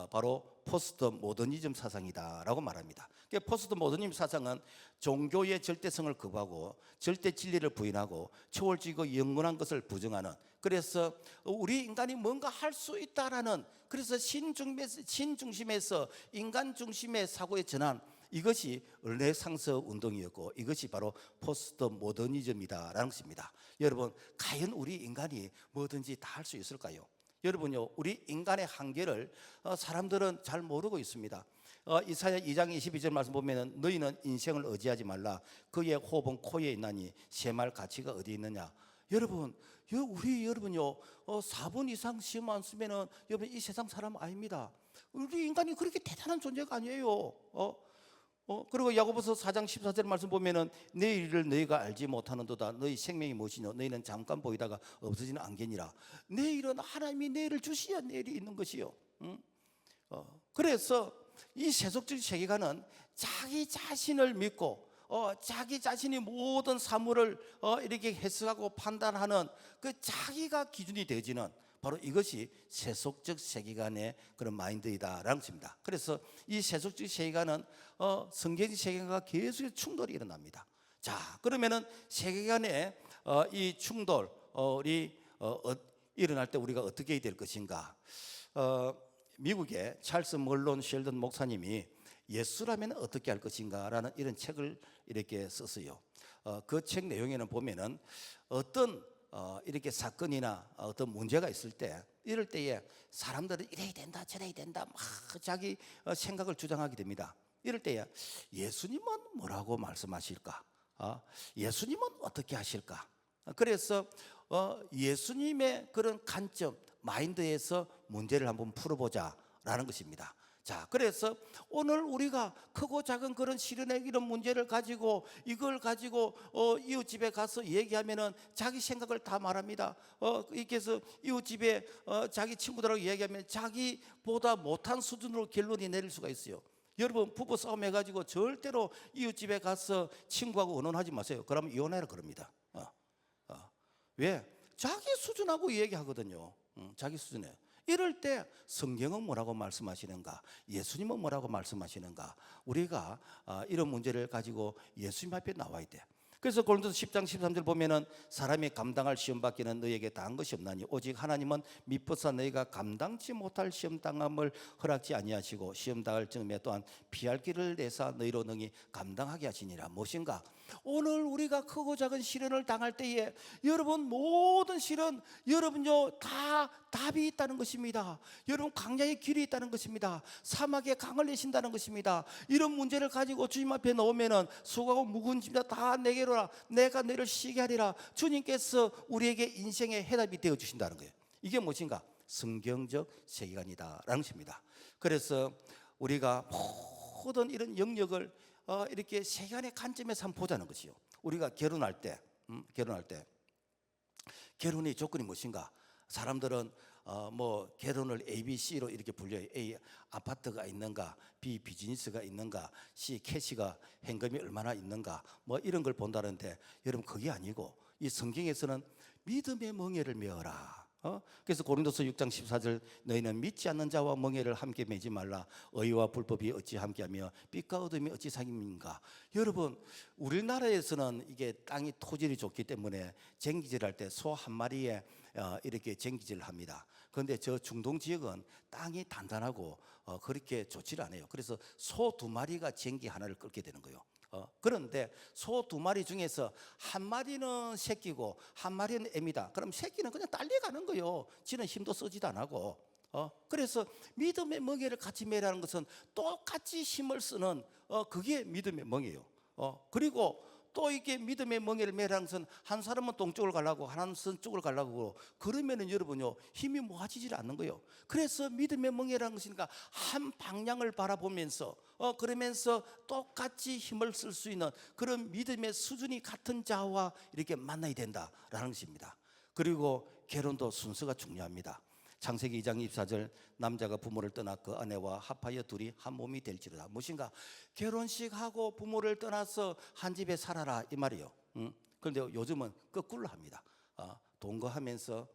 바로 포스트 모더니즘 사상이다라고 말합니다. 포스트 모더니즘 사상은 종교의 절대성을 거부하고 절대 진리를 부인하고 초월적이고 영원한 것을 부정하는, 그래서 우리 인간이 뭔가 할 수 있다라는, 그래서 신중심에서 인간 중심의 사고의 전환, 이것이 르네상스 운동이었고 이것이 바로 포스트 모더니즘이다라는 것입니다. 여러분, 과연 우리 인간이 뭐든지 다 할 수 있을까요? 여러분요, 우리 인간의 한계를 사람들은 잘 모르고 있습니다. 이사야 2장 22절 말씀 보면은 너희는 인생을 의지하지 말라 그의 호흡은 코에 있나니 쇠말 가치가 어디 있느냐. 여러분, 여러분요 4분 이상 시험 안 쓰면은 여러분 이 세상 사람 아닙니다. 우리 인간이 그렇게 대단한 존재가 아니에요. 그리고 야고보서 4장 14절 말씀 보면은 내 일을 너희가 알지 못하는도다. 너희 생명이 무엇이뇨? 너희는 잠깐 보이다가 없어지는 안개니라. 내일은 하나님이 내일을 주시야 내일이 있는 것이요. 그래서 이 세속적 세계관은 자기 자신을 믿고 자기 자신이 모든 사물을 이렇게 해석하고 판단하는 그 자기가 기준이 되어지는, 바로 이것이 세속적 세계관의 그런 마인드이다라는 것입니다. 그래서 이 세속적 세계관은 성경적 세계관과 계속 충돌이 일어납니다. 자, 그러면은 세계관의 이 충돌이 일어날 때 우리가 어떻게 해야 될 것인가? 미국의 찰스 멀론 셸던 목사님이 예수라면 어떻게 할 것인가라는 이런 책을 이렇게 썼어요. 그 책 내용에는 보면은 어떤 이렇게 사건이나 어떤 문제가 있을 때, 이럴 때에 사람들은 이래야 된다 저래야 된다 막 자기 생각을 주장하게 됩니다. 이럴 때에 예수님은 뭐라고 말씀하실까? 예수님은 어떻게 하실까? 그래서 예수님의 그런 관점, 마인드에서 문제를 한번 풀어보자라는 것입니다. 자, 그래서 오늘 우리가 크고 작은 그런 시련의 이런 문제를 가지고 이걸 가지고 이웃집에 가서 얘기하면은 자기 생각을 다 말합니다. 이께서 이웃집에 자기 친구들하고 얘기하면 자기보다 못한 수준으로 결론이 내릴 수가 있어요. 여러분, 부부 싸움 해가지고 절대로 이웃집에 가서 친구하고 의논하지 마세요. 그러면 이혼해라 그럽니다. 왜? 자기 수준하고 얘기하거든요. 자기 수준에. 이럴 때 성경은 뭐라고 말씀하시는가? 예수님은 뭐라고 말씀하시는가? 우리가 이런 문제를 가지고 예수님 앞에 나와야 돼. 그래서 고린도서 10장 13절 보면은 사람이 감당할 시험 받기는 너에게 다한 것이 없나니 오직 하나님은 미쁘사 너희가 감당치 못할 시험 당함을 허락지 아니하시고 시험 당할 즈음에 또한 피할 길을 내사 너희로 능히 감당하게 하시니라. 무엇인가? 오늘 우리가 크고 작은 시련을 당할 때에 여러분, 모든 시련 여러분요 다 답이 있다는 것입니다. 여러분, 광야의 길이 있다는 것입니다. 사막에 강을 내신다는 것입니다. 이런 문제를 가지고 주님 앞에 놓으면은 수고하고 무거운 짐 다 내게로라 내가 너를 쉬게 하리라. 주님께서 우리에게 인생의 해답이 되어 주신다는 거예요. 이게 무엇인가? 성경적 세계관이다라는 것입니다. 그래서 우리가 모든 이런 영역을 이렇게 세계관의 관점에서 한번 보자는 것이요. 우리가 결혼할 때 결혼의 조건이 무엇인가? 사람들은 뭐 결혼을 A, B, C로 이렇게 분류해요. A, 아파트가 있는가? B, 비즈니스가 있는가? C, 캐시가 현금이 얼마나 있는가? 뭐 이런 걸 본다는데, 여러분, 그게 아니고 이 성경에서는 믿음의 멍에를 메어라. 그래서 고린도서 6장 14절 너희는 믿지 않는 자와 멍에를 함께 매지 말라. 의와 불법이 어찌 함께하며 빛과 어둠이 어찌 사귑인가. 여러분, 우리나라에서는 이게 땅이 토질이 좋기 때문에 쟁기질할 때 소 한 마리에 이렇게 쟁기질을 합니다. 그런데 저 중동 지역은 땅이 단단하고 그렇게 좋지를 않아요. 그래서 소 두 마리가 쟁기 하나를 끌게 되는 거예요. 그런데 소 두 마리 중에서 한 마리는 새끼고 한 마리는 애입니다. 그럼 새끼는 그냥 달려가는 거예요. 지는 힘도 쓰지도 안 하고. 그래서 믿음의 멍에를 같이 매라는 것은 똑같이 힘을 쓰는 그게 믿음의 멍에예요. 그리고 또 이게 믿음의 멍에를 매라는 것은 한 사람은 동쪽을 가려고 하나는 서쪽을 가려고, 그러면은 여러분요 힘이 모아지질 않는 거예요. 그래서 믿음의 멍에라는 것이니까 한 방향을 바라보면서 그러면서 똑같이 힘을 쓸 수 있는 그런 믿음의 수준이 같은 자와 이렇게 만나야 된다라는 것입니다. 그리고 결혼도 순서가 중요합니다. 창세기 2장 24절 남자가 부모를 떠나 그 아내와 합하여 둘이 한 몸이 될지로다. 무엇인가? 결혼식하고 부모를 떠나서 한 집에 살아라 이 말이에요. 그런데 요즘은 거꾸로 합니다. 동거하면서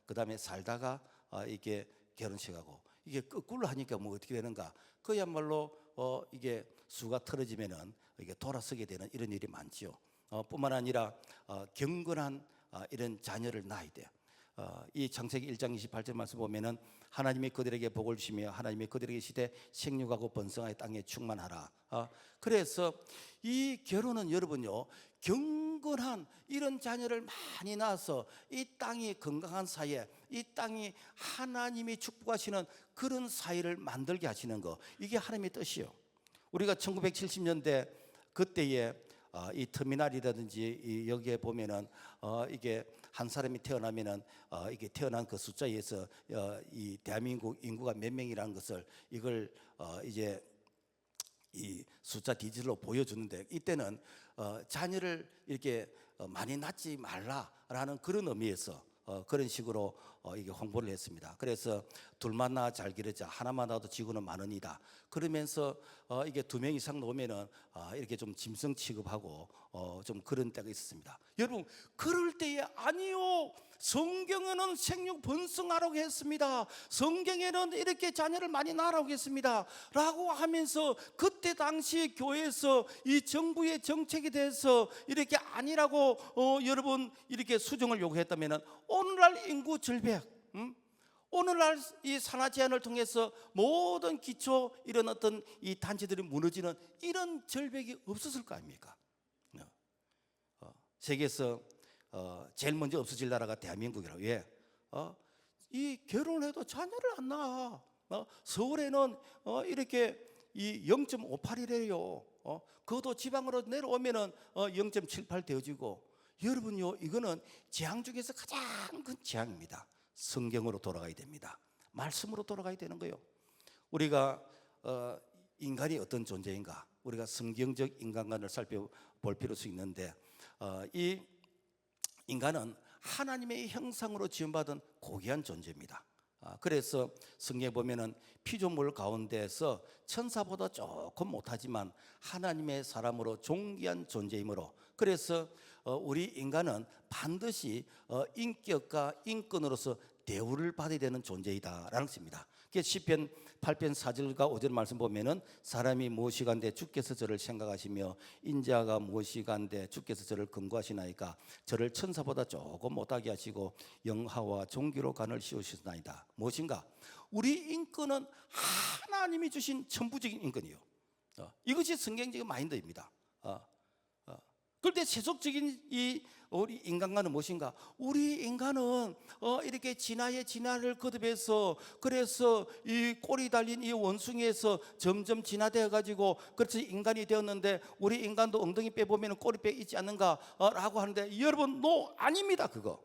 그 다음에 살다가 이게 결혼식하고, 이게 거꾸로 하니까 뭐 어떻게 되는가? 그야말로 이게 수가 틀어지면은 이게 돌아서게 되는 이런 일이 많지요. 뿐만 아니라 경건한 이런 자녀를 낳아야 돼요. 이 창세기 1장 28절 말씀 보면은 하나님이 그들에게 복을 주시며 하나님이 그들에게 시되 생육하고 번성하여 땅에 충만하라. 그래서 이 결혼은 여러분요, 경건한 이런 자녀를 많이 낳아서 이 땅이 건강한 사회, 이 땅이 하나님이 축복하시는 그런 사회를 만들게 하시는 거, 이게 하나님의 뜻이요. 우리가 1970년대 그때에 이 터미널이라든지 여기에 보면은 이게 한 사람이 태어나면은 이게 태어난 그 숫자에 의해서 이 대한민국 인구가 몇 명이라는 것을 이걸 이제 이 숫자 디지털로 보여주는데, 이때는 자녀를 이렇게 많이 낳지 말라라는 그런 의미에서 그런 식으로 이게 홍보를 했습니다. 그래서 둘만 낳아 잘 기르자, 하나만 낳아도 지구는 많으니다. 그러면서 이게 2명 이상 놓으면은 이렇게 좀 짐승 취급하고 좀 그런 때가 있었습니다. 여러분, 그럴 때에 아니요, 성경에는 생육 번성하라고 했습니다. 성경에는 이렇게 자녀를 많이 낳으라고 했습니다 라고 하면서 그때 당시 교회에서 이 정부의 정책에 대해서 이렇게 아니라고 여러분 이렇게 수정을 요구했다면, 오늘날 인구 절벽, 오늘날 이 산하 제한을 통해서 모든 기초 이런 어떤 이 단체들이 무너지는 이런 절벽이 없었을 거 아닙니까? 세계에서 제일 먼저 없어질 나라가 대한민국이라고. 왜? 이 결혼해도 자녀를 안 낳아. 서울에는 이렇게 이 0.58이래요. 그것도 지방으로 내려오면은 0.78 되어지고. 여러분요, 이거는 재앙 중에서 가장 큰 재앙입니다. 성경으로 돌아가야 됩니다. 말씀으로 돌아가야 되는 거예요. 우리가 인간이 어떤 존재인가, 우리가 성경적 인간관을 살펴볼 필요가 있는데, 이 인간은 하나님의 형상으로 지음받은 고귀한 존재입니다. 그래서 성경에 보면은 피조물 가운데서 천사보다 조금 못하지만 하나님의 사람으로 존귀한 존재이므로, 그래서 우리 인간은 반드시 인격과 인권으로서 대우를 받아야 되는 존재이다라는 것입니다. 시편 8편 4절과 5절 말씀 보면은 사람이 무엇이간데 주께서 저를 생각하시며 인자가 무엇이간데 주께서 저를 금고하시나이까 저를 천사보다 조금 못하게 하시고 영화와 종기로 간을 씌우시나이다. 무엇인가? 우리 인권은 하나님이 주신 천부적인 인권이요. 이것이 성경적인 마인드입니다. 그런데 세속적인 이 우리 인간과는 무엇인가? 우리 인간은 이렇게 진화의 진화를 거듭해서, 그래서 이 꼬리 달린 이 원숭이에서 점점 진화되어 가지고 그래서 인간이 되었는데, 우리 인간도 엉덩이 빼보면 꼬리뼈 있지 않는가라고 하는데, 여러분, 노, 아닙니다. 그거.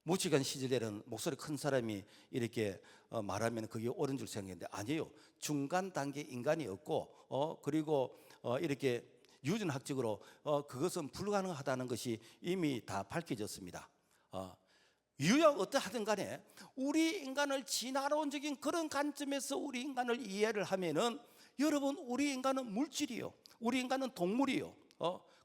무시간 시절에는 목소리 큰 사람이 이렇게 말하면 그게 옳은 줄 생각했는데 아니에요. 중간 단계 인간이었고 그리고 이렇게 유전학적으로 그것은 불가능하다는 것이 이미 다 밝혀졌습니다. 유형 어떠하든 간에 우리 인간을 진화론적인 그런 관점에서 우리 인간을 이해를 하면은, 여러분, 우리 인간은 물질이요, 우리 인간은 동물이요.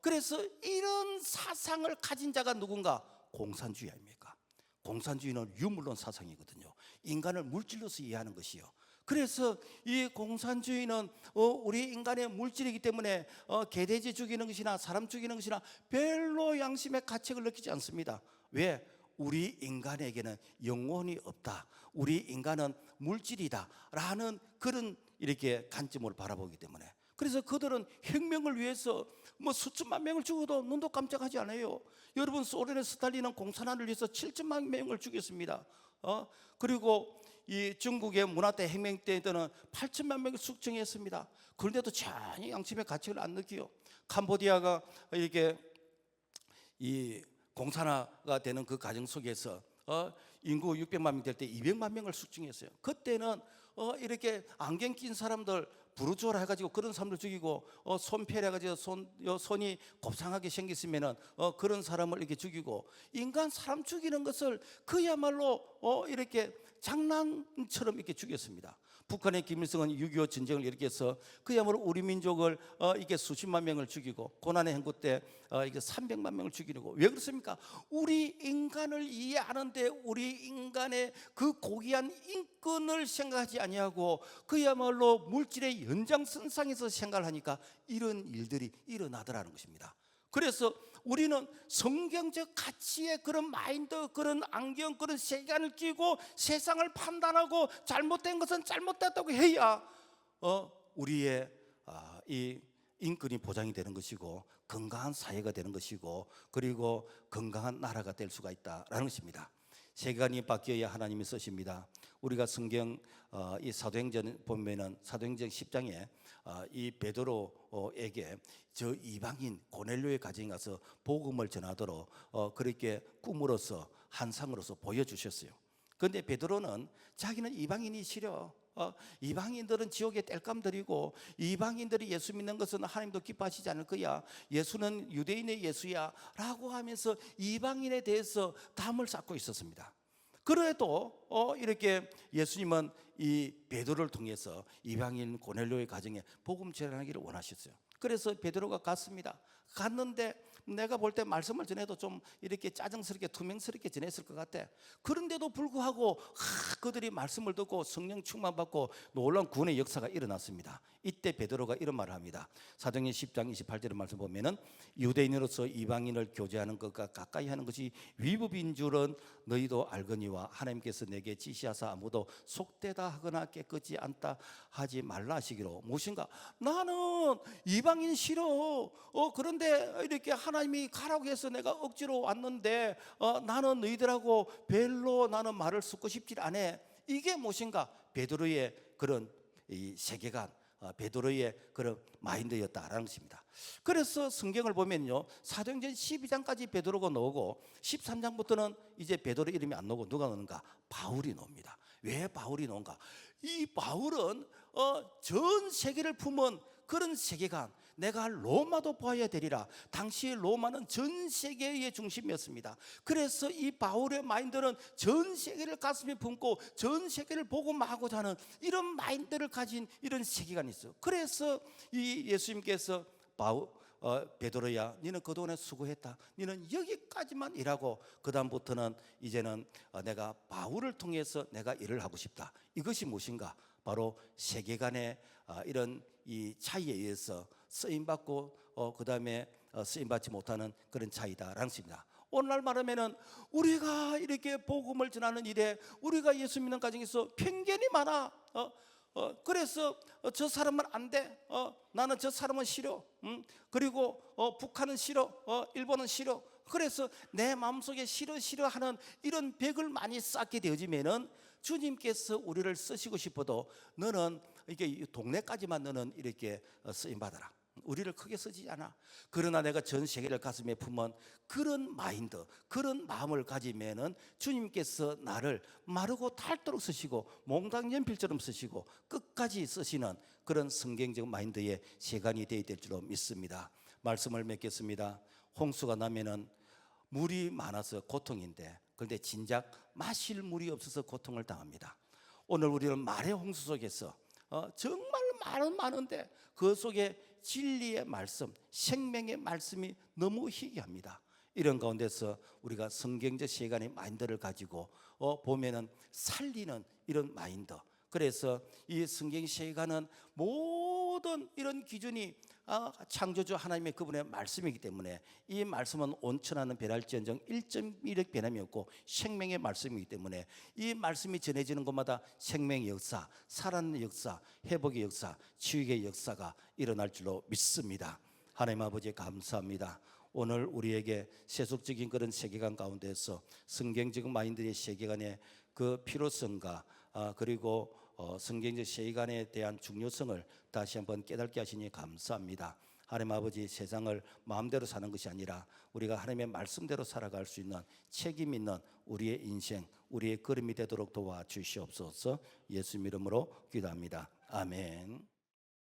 그래서 이런 사상을 가진 자가 누군가? 공산주의 아닙니까? 공산주의는 유물론 사상이거든요. 인간을 물질로서 이해하는 것이요. 그래서 이 공산주의는 우리 인간의 물질이기 때문에 개돼지 죽이는 것이나 사람 죽이는 것이나 별로 양심의 가책을 느끼지 않습니다. 왜? 우리 인간에게는 영혼이 없다, 우리 인간은 물질이다 라는 그런 이렇게 관점으로 바라보기 때문에, 그래서 그들은 혁명을 위해서 뭐 수천만 명을 죽어도 눈도 깜짝하지 않아요. 여러분, 소련의 스탈린은 공산화를 위해서 7천만 명을 죽였습니다. 그리고 이 중국의 문화대 혁명 때에는 8천만 명을 숙청했습니다. 그런데도 전혀 양심의 가책을 안 느끼요. 캄보디아가 이렇게 이 공산화가 되는 그 과정 속에서 인구 600만 명 될 때 200만 명을 숙청했어요. 그때는 이렇게 안경 낀 사람들 부르주아라 해가지고 그런 사람들 죽이고, 손패를 해가지고 손이 곱상하게 생겼으면은 그런 사람을 이렇게 죽이고, 인간 사람 죽이는 것을 그야말로 이렇게 장난처럼 이렇게 죽였습니다. 북한의 김일성은 6.25 전쟁을 일으켜서 그야말로 우리 민족을 이게 수십만 명을 죽이고 고난의 행구 때 이게 300만 명을 죽이려고. 왜 그렇습니까? 우리 인간을 이해하는데 우리 인간의 그 고귀한 인권을 생각하지 아니하고 그야말로 물질의 연장선상에서 생각을 하니까 이런 일들이 일어나더라는 것입니다. 그래서 우리는 성경적 가치의 그런 마인드, 그런 안경, 그런 세계관을 끼고 세상을 판단하고 잘못된 것은 잘못됐다고 해야 우리의 이 인권이 보장이 되는 것이고 건강한 사회가 되는 것이고 그리고 건강한 나라가 될 수가 있다라는 것입니다. 세계관이 바뀌어야 하나님이 쓰십니다. 우리가 성경 이 사도행전 보면은 사도행전 10장에 이 베드로에게 저 이방인 고넬료의 가정에 가서 복음을 전하도록 그렇게 꿈으로서 환상으로서 보여주셨어요. 그런데 베드로는 자기는 이방인이 싫어. 이방인들은 지옥에 땔감들이고 이방인들이 예수 믿는 것은 하나님도 기뻐하시지 않을 거야. 예수는 유대인의 예수야 라고 하면서 이방인에 대해서 담을 쌓고 있었습니다. 그래도 이렇게 예수님은 이 베드로를 통해서 이방인 고넬료의 가정에 복음 전하기를 원하셨어요. 그래서 베드로가 갔습니다. 갔는데 내가 볼 때 말씀을 전해도 좀 이렇게 짜증스럽게 투명스럽게 전했을 것 같아. 그런데도 불구하고 그들이 말씀을 듣고 성령 충만받고 놀라운 구원의 역사가 일어났습니다. 이때 베드로가 이런 말을 합니다. 사도행전 10장 28절의 말씀 보면은 유대인으로서 이방인을 교제하는 것과 가까이 하는 것이 위법인 줄은 너희도 알거니와 하나님께서 내게 지시하사 아무도 속되다 하거나 깨끗이 않다 하지 말라 하시기로. 무엇인가? 나는 이방인 싫어. 그런데 이렇게 하나님이 가라고 해서 내가 억지로 왔는데 나는 너희들하고 별로 나는 말을 섞고 싶지 않아. 이게 무엇인가? 베드로의 그런 이 세계관, 베드로의 그런 마인드였다라는 것입니다. 그래서 성경을 보면요, 사도행전 12장까지 베드로가 나오고 13장부터는 이제 베드로 이름이 안 나오고 누가 나오는가? 바울이 나옵니다. 왜 바울이 나온가? 이 바울은 전 세계를 품은 그런 세계관, 내가 로마도 보아야 되리라. 당시 로마는 전 세계의 중심이었습니다. 그래서 이 바울의 마인드는 전 세계를 가슴에 품고 전 세계를 복음하고자 하는 이런 마인드를 가진 이런 세계관이 있어요. 그래서 이 예수님께서 베드로야, 너는 그동안에 수고했다. 너는 여기까지만 일하고 그 다음부터는 이제는 내가 바울을 통해서 내가 일을 하고 싶다. 이것이 무엇인가? 바로 세계관의 이런 이 차이에 의해서 쓰임받고 그 다음에 쓰임받지 못하는 그런 차이다라는 것입니다. 오늘날 말하면은 우리가 이렇게 복음을 전하는 일에 우리가 예수 믿는 가정에서 편견이 많아. 그래서 저 사람은 안 돼. 나는 저 사람은 싫어. 그리고 북한은 싫어. 일본은 싫어. 그래서 내 마음속에 싫어하는 이런 벽을 많이 쌓게 되어지면은 주님께서 우리를 쓰시고 싶어도 너는 이게 동네까지만 너는 이렇게 쓰임 받아라. 우리를 크게 쓰지 않아. 그러나 내가 전 세계를 가슴에 품은 그런 마인드, 그런 마음을 가지면은 주님께서 나를 마르고 닳도록 쓰시고 몽당 연필처럼 쓰시고 끝까지 쓰시는 그런 성경적 마인드의 세간이 되어야 될 줄로 믿습니다. 말씀을 맺겠습니다. 홍수가 나면은 물이 많아서 고통인데 그런데 진작 마실 물이 없어서 고통을 당합니다. 오늘 우리는 말의 홍수 속에서 정말 말은 많은데 그 속에 진리의 말씀, 생명의 말씀이 너무 희귀합니다. 이런 가운데서 우리가 성경적 세계관의 마인드를 가지고 보면은 살리는 이런 마인드. 그래서 이 성경 세계관은 모든 이런 기준이 창조주 하나님의 그분의 말씀이기 때문에 이 말씀은 온천하는 변할지언정 1.1억 변함이 없고 생명의 말씀이기 때문에 이 말씀이 전해지는 곳마다 생명의 역사, 살아나는 역사, 회복의 역사, 치유의 역사가 일어날 줄로 믿습니다. 하나님 아버지 감사합니다. 오늘 우리에게 세속적인 그런 세계관 가운데서 성경적 마인드의 세계관의 그 필요성과 그리고 성경적 세계관에 대한 중요성을 다시 한번 깨닫게 하시니 감사합니다. 하나님 아버지, 세상을 마음대로 사는 것이 아니라 우리가 하나님의 말씀대로 살아갈 수 있는 책임 있는 우리의 인생, 우리의 걸음이 되도록 도와주시옵소서. 예수 이름으로 기도합니다. 아멘.